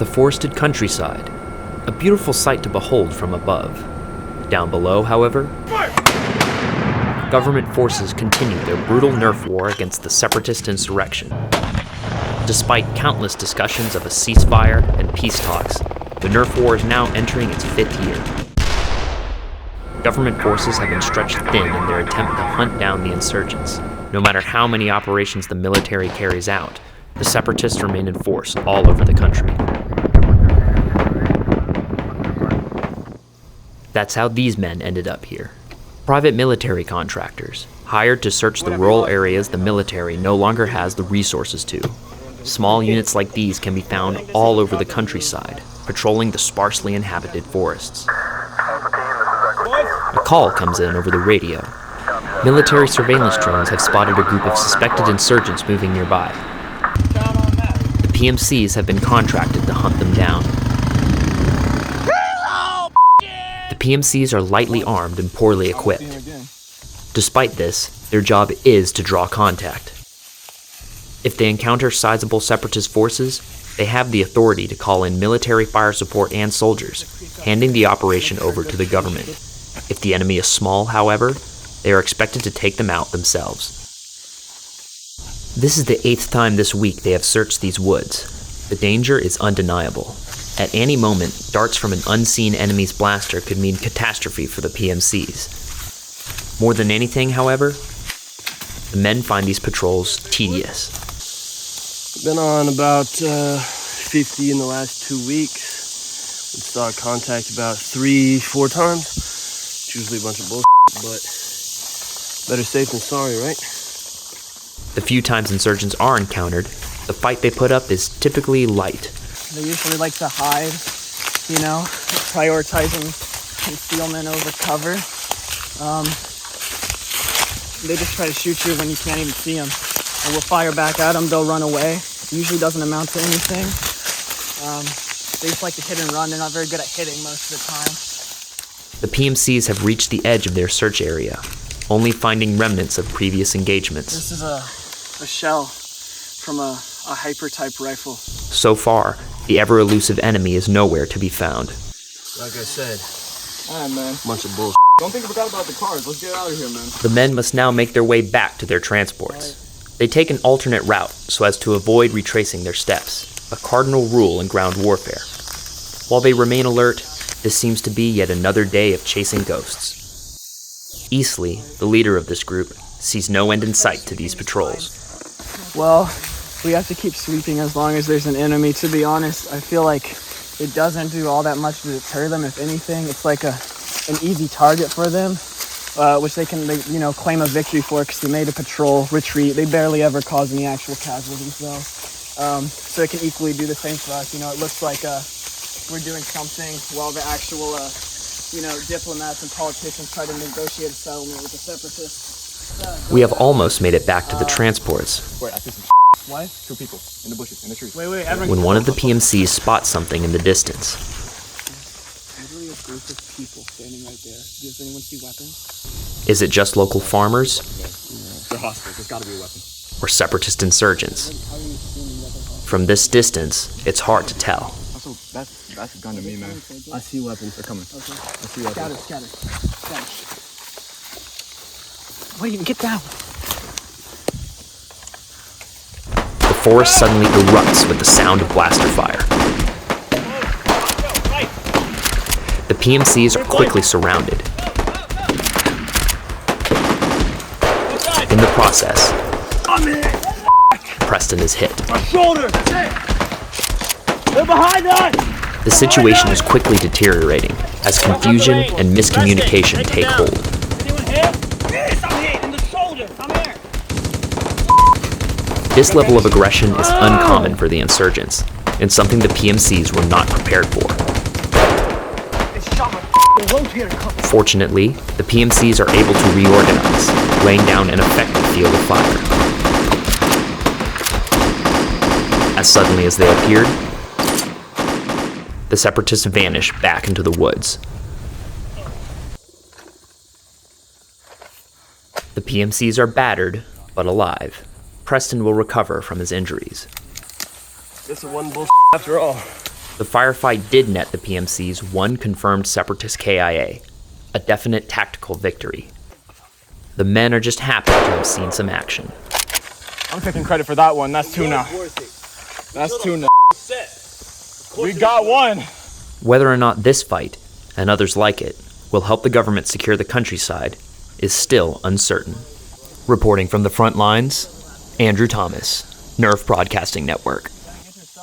The forested countryside, a beautiful sight to behold from above. Down below, however, government forces continue their brutal Nerf war against the separatist insurrection. Despite countless discussions of a ceasefire and peace talks, the Nerf war is now entering its 5th year. Government forces have been stretched thin in their attempt to hunt down the insurgents. No matter how many operations the military carries out, the separatists remain in force all over the country. That's how these men ended up here. Private military contractors, hired to search the rural areas the military no longer has the resources to. Small units like these can be found all over the countryside, patrolling the sparsely inhabited forests. A call comes in over the radio. Military surveillance drones have spotted a group of suspected insurgents moving nearby. The PMCs have been contracted to hunt them down. The PMCs are lightly armed and poorly equipped. Despite this, their job is to draw contact. If they encounter sizable separatist forces, they have the authority to call in military fire support and soldiers, handing the operation over to the government. If the enemy is small, however, they are expected to take them out themselves. This is the 8th time this week they have searched these woods. The danger is undeniable. At any moment, darts from an unseen enemy's blaster could mean catastrophe for the PMCs. More than anything, however, the men find these patrols tedious. Been on about 50 in the last 2 weeks. We saw contact about 3-4 times. It's usually a bunch of bullshit, but better safe than sorry, right? The few times insurgents are encountered, the fight they put up is typically light. They usually like to hide, prioritizing concealment over cover. They just try to shoot you when you can't even see them. And we'll fire back at them, they'll run away. It usually doesn't amount to anything. They just like to hit and run. They're not very good at hitting most of the time. The PMCs have reached the edge of their search area, only finding remnants of previous engagements. This is a shell from a hyper-type rifle. So far, the ever-elusive enemy is nowhere to be found. Like I said, Alright, man. bunch of bullshit. Don't think I forgot about the cars. Let's get out of here, man. The men must now make their way back to their transports. They take an alternate route so as to avoid retracing their steps, a cardinal rule in ground warfare. While they remain alert, this seems to be yet another day of chasing ghosts. Easley, the leader of this group, sees no end in sight to these patrols. Well, we have to keep sweeping as long as there's an enemy. To be honest, I feel like it doesn't do all that much to deter them. If anything, it's like an easy target for them, which they can claim a victory for because they made a patrol retreat. They barely ever cause any actual casualties, though. So it can equally do the same for us. It looks like we're doing something while the actual, diplomats and politicians try to negotiate a settlement with the separatists. We have almost made it back to the transports. Wait, I see some What? 2 people in the bushes, in the trees. Wait, everyone. When one of the PMCs spots something in the distance. Literally a group of people standing right there. Does anyone see weapons? Is it just local farmers They're hostiles, there's gotta be a weapon. or separatist insurgents? How are you assuming that they're hostile? From this distance, it's hard to tell. Also, that's a gun to me, man. I see weapons. They're coming. Okay. I see weapons. Scatter. What do you get down? The forest suddenly erupts with the sound of blaster fire. The PMCs are quickly surrounded. In the process, Preston is hit. They're behind us! The situation is quickly deteriorating as confusion and miscommunication take hold. Anyone here? Yes, I'm hit in the shoulder. I'm here. This level of aggression is uncommon for the insurgents, and something the PMCs were not prepared for. Fortunately, the PMCs are able to reorganize, laying down an effective field of fire. As suddenly as they appeared, the separatists vanish back into the woods. The PMCs are battered, but alive. Preston will recover from his injuries. This is one bullshit after all. The The firefight did net the PMCs one confirmed separatist KIA, a definite tactical victory. The men are just happy to have seen some action. I'm taking credit for that one. That's tuna. That's tuna. We got one. Whether or not this fight, and others like it, will help the government secure the countryside is still uncertain. Reporting from the front lines, Andrew Thomas, Nerf Broadcasting Network.